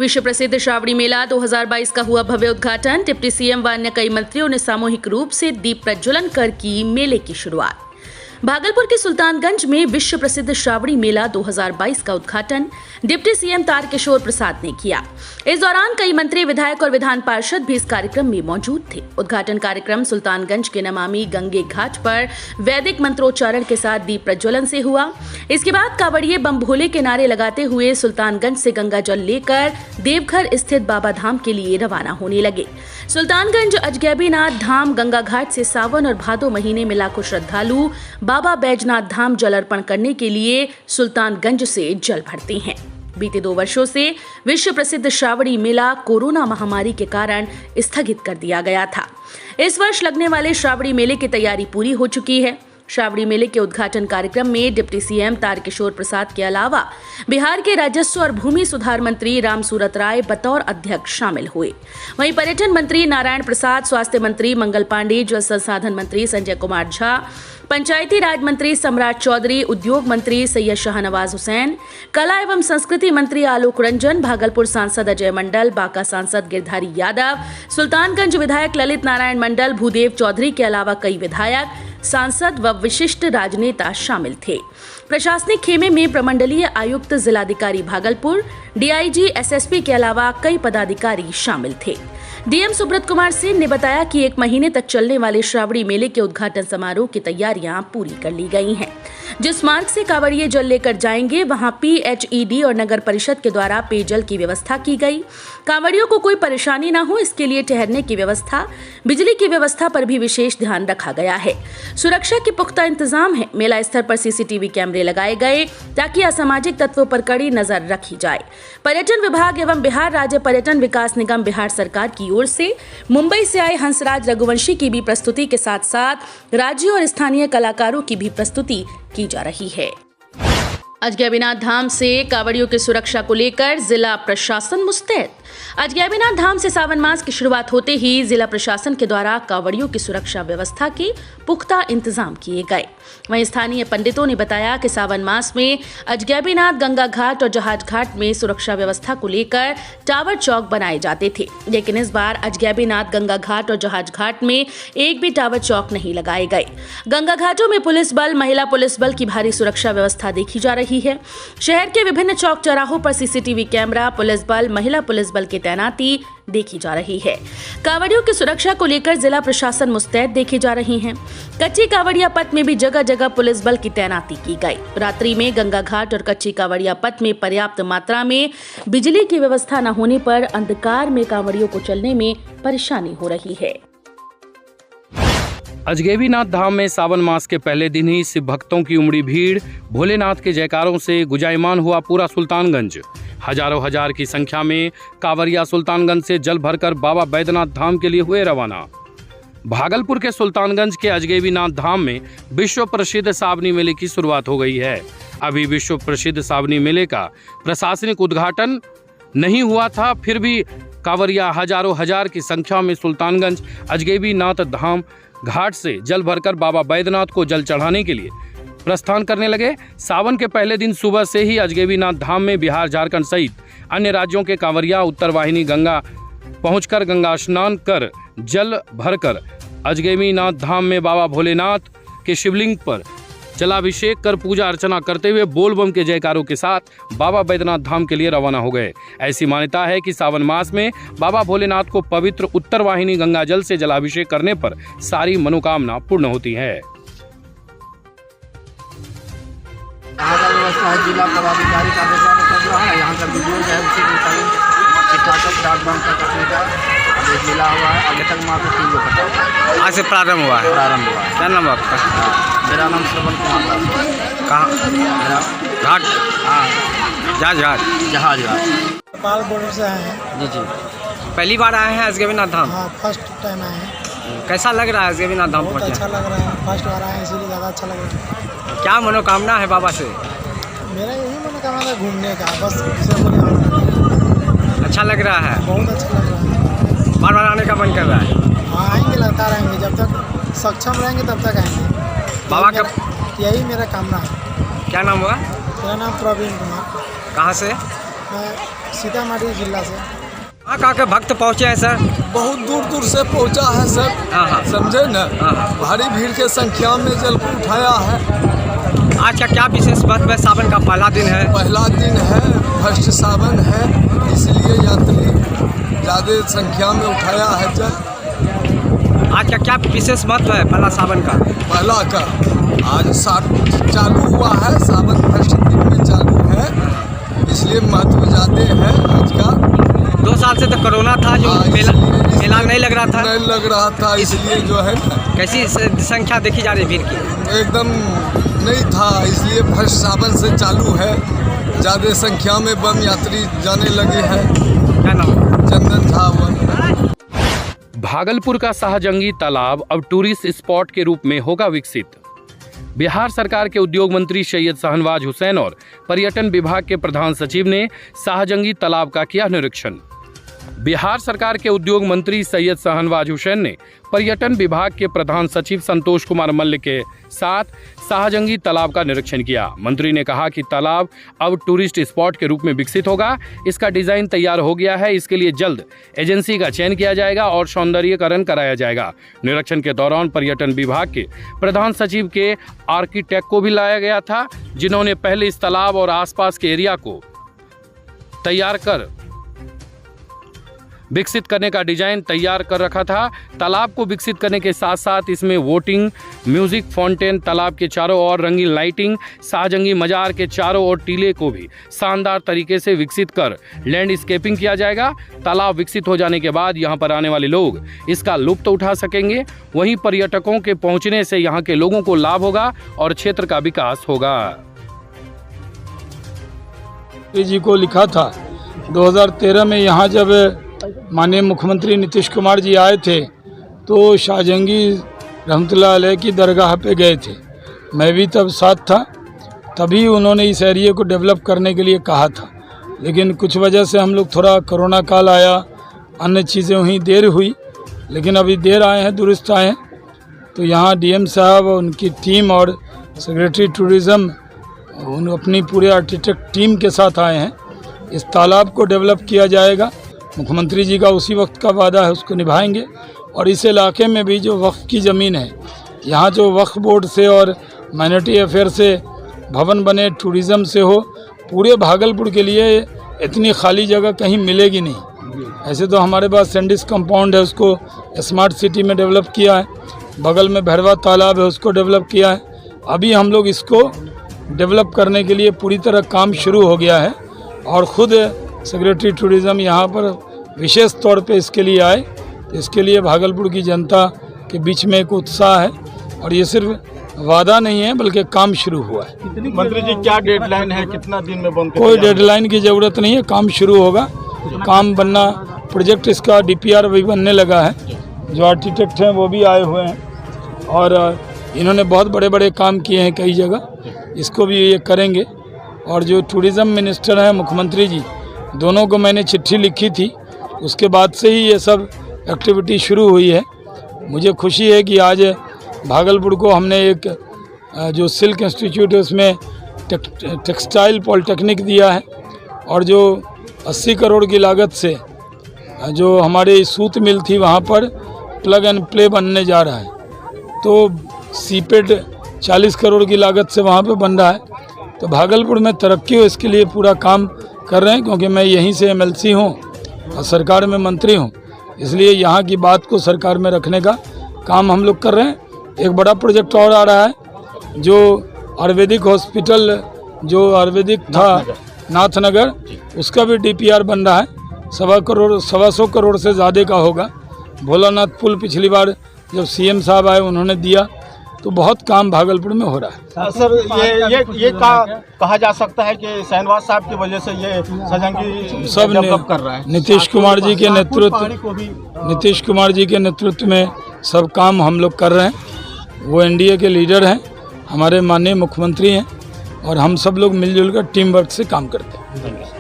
विश्व प्रसिद्ध श्रावणी मेला 2022 का हुआ भव्य उद्घाटन। डिप्टी सीएम व अन्य कई मंत्रियों ने सामूहिक रूप से दीप प्रज्वलन कर की मेले की शुरुआत। भागलपुर के सुल्तानगंज में विश्व प्रसिद्ध श्रावणी मेला 2022 का उद्घाटन डिप्टी सीएम तारकिशोर प्रसाद ने किया। इस दौरान कई मंत्री, विधायक और विधान पार्षद भी इस कार्यक्रम में मौजूद थे। उद्घाटन कार्यक्रम सुल्तानगंज के नमामि गंगे घाट पर वैदिक मंत्रोच्चारण के साथ दीप प्रज्वलन से हुआ। इसके बाद कांवड़िए बम भोले के नारे लगाते हुए सुल्तानगंज से गंगा जल लेकर देवघर स्थित बाबा धाम के लिए रवाना होने लगे। सुल्तानगंज अजगैबीनाथ धाम गंगा घाट से सावन और भादो महीने में लाखों श्रद्धालु बाबा बैजनाथ धाम जल अर्पण करने के लिए सुल्तानगंज से जल भरते हैं। बीते 2 वर्षों से विश्व प्रसिद्ध श्रावणी मेला कोरोना महामारी के कारण स्थगित कर दिया गया था। इस वर्ष लगने वाले श्रावणी मेले की तैयारी पूरी हो चुकी है। श्रावणी मेले के उद्घाटन कार्यक्रम में डिप्टी सीएम तारकिशोर प्रसाद के अलावा बिहार के राजस्व और भूमि सुधार मंत्री रामसूरत राय बतौर अध्यक्ष शामिल हुए। वहीं पर्यटन मंत्री नारायण प्रसाद, स्वास्थ्य मंत्री मंगल पांडे, जल संसाधन मंत्री संजय कुमार झा, पंचायती राज मंत्री सम्राट चौधरी, उद्योग मंत्री सैयद शाहनवाज हुसैन, कला एवं संस्कृति मंत्री आलोक रंजन, भागलपुर सांसद अजय मंडल, बांका सांसद गिरधारी यादव, सुल्तानगंज विधायक ललित नारायण मंडल, भूदेव चौधरी के अलावा कई विधायक, सांसद व विशिष्ट राजनेता शामिल थे। प्रशासनिक खेमे में प्रमंडलीय आयुक्त, जिलाधिकारी भागलपुर, डीआईजी, एसएसपी के अलावा कई पदाधिकारी शामिल थे। डीएम सुब्रत कुमार सेन ने बताया कि 1 महीने तक चलने वाले श्रावणी मेले के उद्घाटन समारोह की तैयारियां पूरी कर ली गई हैं। जिस मार्ग से कांवड़िए जल लेकर जाएंगे वहां पीएचईडी और नगर परिषद के द्वारा पेयजल की व्यवस्था की गई। कांवड़ियों को कोई परेशानी न हो, इसके लिए ठहरने की व्यवस्था, बिजली की व्यवस्था पर भी विशेष ध्यान रखा गया है। सुरक्षा के पुख्ता इंतजाम है। मेला स्थल पर सीसीटीवी कैमरे लगाए गए ताकि असामाजिक तत्वों पर कड़ी नजर रखी जाए। पर्यटन विभाग एवं बिहार राज्य पर्यटन विकास निगम बिहार सरकार की ओर से मुंबई से आए हंसराज रघुवंशी की भी प्रस्तुति के साथ साथ राज्यों और स्थानीय कलाकारों की भी प्रस्तुति की जा रही है। अजगैबीनाथ धाम से कांवड़ियों की सुरक्षा को लेकर जिला प्रशासन मुस्तैद। अजगैबीनाथ धाम से सावन मास की शुरुआत होते ही जिला प्रशासन के द्वारा कांवड़ियों की सुरक्षा व्यवस्था के पुख्ता इंतजाम किए गए। वहीं स्थानीय पंडितों ने बताया कि सावन मास में अजगैबीनाथ गंगा घाट और जहाज घाट में सुरक्षा व्यवस्था को लेकर टावर चौक बनाए जाते थे, लेकिन इस बार अजगैबीनाथ गंगा घाट और जहाज घाट में एक भी टावर चौक नहीं लगाए गए। गंगा घाटों में पुलिस बल, महिला पुलिस बल की भारी सुरक्षा व्यवस्था देखी जा रही है। शहर के विभिन्न चौक चौराहों पर सीसीटीवी कैमरा, पुलिस बल, महिला पुलिस बल की तैनाती देखी जा रही है। कांवड़ियों की सुरक्षा को लेकर जिला प्रशासन मुस्तैद देखे जा रही है। कच्ची कांवड़िया पथ में भी जगह जगह पुलिस बल की तैनाती की गई। रात्रि में गंगा घाट और कच्ची कांवड़िया पथ में पर्याप्त मात्रा में बिजली की व्यवस्था न होने पर अंधकार में कांवड़ियों को चलने में परेशानी हो रही है। अजगैबीनाथ धाम में सावन मास के पहले दिन ही शिव भक्तों की उमड़ी भीड़, भोलेनाथ के जयकारों से गुंजायमान हुआ पूरा सुल्तानगंज। हजारों हजार की संख्या में कांवरिया सुल्तानगंज से जल भरकर बाबा बैद्यनाथ धाम के लिए हुए रवाना। भागलपुर के सुल्तानगंज के अजगैबीनाथ धाम में विश्व प्रसिद्ध सावनी मेले की शुरुआत हो गई है। अभी विश्व प्रसिद्ध सावनी मेले का प्रशासनिक उद्घाटन नहीं हुआ था, फिर भी कांवरिया हजारों हजार की संख्या में सुल्तानगंज अजगैबीनाथ धाम घाट से जल भरकर बाबा बैद्यनाथ को जल चढ़ाने के लिए प्रस्थान करने लगे। सावन के पहले दिन सुबह से ही अजगैबीनाथ धाम में बिहार, झारखंड सहित अन्य राज्यों के कांवरिया उत्तर वाहिनी गंगा पहुंचकर गंगा स्नान कर जल भरकर अजगैबीनाथ धाम में बाबा भोलेनाथ के शिवलिंग पर जलाभिषेक कर पूजा अर्चना करते हुए बोल बम के जयकारों के साथ बाबा बैद्यनाथ धाम के लिए रवाना हो गए। ऐसी मान्यता है कि सावन मास में बाबा भोलेनाथ को पवित्र उत्तर वाहिनी गंगा जल से जलाभिषेक करने पर सारी मनोकामना पूर्ण होती है। यहाँ का व्यवस्था है, जिला पदाधिकारी का व्यवस्था चल रहा है। यहाँ का वीडियो जो है उसी डाक बम का कटने का आदेश मिला हुआ है। आगे तक मात्र 3 लोग कटा आज से प्रारंभ हुआ है। क्या नाम है आपका? मेरा नाम श्रवण कुमार दास। कहाँ? घाट? हाँ, जहाज घाट। जहाज घाट। नेपाल बॉर्डर से आए हैं। जी जी, पहली बार आए हैं अजगैबीनाथ धाम? हाँ, फर्स्ट टाइम आए हैं। कैसा लग रहा है अजगैबीनाथ धाम बहुत पहुँचे? अच्छा लग रहा है। फर्स्ट बार आए हैं इसीलिए ज़्यादा अच्छा लग रहा है। क्या मनोकामना है बाबा से? मेरा यही मनोकामना है घूमने का, बस दूसरा कोई नहीं। अच्छा लग रहा है? बहुत अच्छा लग रहा है। बार बार आने का मन कर रहा है? हाँ, आएंगे, लगातार आएंगे, जब तक सक्षम रहेंगे तब तक आएंगे। बाबा का यही मेरा कामना है। क्या नाम हुआ? मेरा नाम प्रवीण कुमार। कहाँ से? मैं सीतामढ़ी जिला से। कहाँ के भक्त पहुँचे हैं सर? बहुत दूर दूर से पहुंचा है सर, हाँ। समझे न। भारी भीड़ के संख्या में जल को उठाया है। आज का क्या विशेष महत्व है? सावन का पहला दिन है। पहला दिन है, फर्स्ट सावन है, इसलिए यात्री ज़्यादा संख्या में उठाया है जल। आज का क्या विशेष महत्व है पहला सावन का? पहला का आज चालू हुआ है, सावन फर्स्ट दिन में चालू है, इसलिए महत्व ज़्यादा है आज का। 2 साल से तो कोरोना था, जो मेला नहीं लग रहा था। नहीं लग रहा था, इसलिए जो है ना। कैसी संख्या देखी जा रही भीड़ की? एकदम नहीं था, इसलिए फर्स्ट सावन से चालू है। ज़्यादा संख्या में बम यात्री जाने लगे हैं। क्या नाम? चंदन झावन। भागलपुर का शाहजंगी तालाब अब टूरिस्ट स्पॉट के रूप में होगा विकसित। बिहार सरकार के उद्योग मंत्री सैयद शाहनवाज हुसैन और पर्यटन विभाग के प्रधान सचिव ने शाहजंगी तालाब का किया निरीक्षण। बिहार सरकार के उद्योग मंत्री सैयद शाहनवाज हुसैन ने पर्यटन विभाग के प्रधान सचिव संतोष कुमार मल्ल के साथ शाहजंगी तालाब का निरीक्षण किया। मंत्री ने कहा कि तालाब अब टूरिस्ट स्पॉट के रूप में विकसित होगा। इसका डिजाइन तैयार हो गया है, इसके लिए जल्द एजेंसी का चयन किया जाएगा और सौंदर्यीकरण कराया जाएगा। निरीक्षण के दौरान पर्यटन विभाग के प्रधान सचिव के आर्किटेक्ट को भी लाया गया था, जिन्होंने पहले इस तालाब और आसपास के एरिया को तैयार कर विकसित करने का डिजाइन तैयार कर रखा था। तालाब को विकसित करने के साथ साथ इसमें वोटिंग, म्यूजिक फाउंटेन, तालाब के चारों ओर रंगीन लाइटिंग, शाहजंगी मजार के चारों ओर टीले को भी शानदार तरीके से विकसित कर लैंडस्केपिंग किया जाएगा। तालाब विकसित हो जाने के बाद यहां पर आने वाले लोग इसका लुत्फ उठा सकेंगे। वहीं पर्यटकों के पहुंचने से यहां के लोगों को लाभ होगा और क्षेत्र का विकास होगा। जी को लिखा था 2013 में यहाँ जब माननीय मुख्यमंत्री नीतीश कुमार जी आए थे तो शाहजंगी रहमतुल्लाह अलैह की दरगाह पे गए थे। मैं भी तब साथ था। तभी उन्होंने इस एरिया को डेवलप करने के लिए कहा था, लेकिन कुछ वजह से हम लोग थोड़ा कोरोना काल आया, अन्य चीज़ें हुई, देर हुई। लेकिन अभी देर आए हैं, दुरुस्त आए हैं। तो यहाँ डीएम साहब, उनकी टीम और सेक्रेटरी टूरिज़्म अपनी पूरे आर्किटेक्ट टीम के साथ आए हैं। इस तालाब को डेवलप किया जाएगा। मुख्यमंत्री जी का उसी वक्त का वादा है, उसको निभाएंगे। और इस इलाके में भी जो वक्फ की ज़मीन है, यहाँ जो वक्फ बोर्ड से और माइनॉरिटी अफेयर से भवन बने, टूरिज़्म से हो, पूरे भागलपुर के लिए इतनी खाली जगह कहीं मिलेगी नहीं। ऐसे तो हमारे पास सैंडिस कंपाउंड है, उसको स्मार्ट सिटी में डेवलप किया है। बगल में भैरवा तालाब है, उसको डेवलप किया है। अभी हम लोग इसको डेवलप करने के लिए पूरी तरह काम शुरू हो गया है और ख़ुद सेक्रेटरी टूरिज़्म यहाँ पर विशेष तौर पे इसके लिए आए। तो इसके लिए भागलपुर की जनता के बीच में एक उत्साह है और ये सिर्फ वादा नहीं है बल्कि काम शुरू हुआ है। मंत्री जी, क्या डेडलाइन है? कितना दिन में बन? कोई डेडलाइन की ज़रूरत नहीं है, काम शुरू होगा। काम बनना, प्रोजेक्ट इसका DPR भी बनने लगा है। जो आर्किटेक्ट हैं वो भी आए हुए हैं और इन्होंने बहुत बड़े बड़े काम किए हैं कई जगह, इसको भी ये करेंगे। और जो टूरिज़्म मिनिस्टर हैं, मुख्यमंत्री जी, दोनों को मैंने चिट्ठी लिखी थी, उसके बाद से ही ये सब एक्टिविटी शुरू हुई है। मुझे खुशी है कि आज भागलपुर को हमने एक जो सिल्क इंस्टीट्यूट है उसमें टेक्सटाइल पॉलिटेक्निक दिया है और जो 80 करोड़ की लागत से जो हमारे सूत मिल थी वहाँ पर प्लग एंड प्ले बनने जा रहा है। तो सीपेट 40 करोड़ की लागत से वहाँ पे बन रहा है। तो भागलपुर में तरक्की हो, इसके लिए पूरा काम कर रहे हैं। क्योंकि मैं यहीं से MLC हूँ और सरकार में मंत्री हूँ, इसलिए यहाँ की बात को सरकार में रखने का काम हम लोग कर रहे हैं। एक बड़ा प्रोजेक्ट और आ रहा है, जो आयुर्वेदिक हॉस्पिटल जो आयुर्वेदिक था नाथनगर, उसका भी DPR बन रहा है। 125 करोड़ से ज़्यादा का होगा। भोलानाथ पुल पिछली बार जब CM साहब आए उन्होंने दिया। तो बहुत काम भागलपुर में हो रहा है। सर, ये कहा जा सकता है कि शाहनवाज साहब की वजह से ये शाहजंगी सब डेवलप कर रहा है। नीतीश कुमार जी के नेतृत्व में सब काम हम लोग कर रहे हैं। वो NDA के लीडर हैं, हमारे माननीय मुख्यमंत्री हैं और हम सब लोग मिलजुल कर टीम वर्क से काम करते हैं।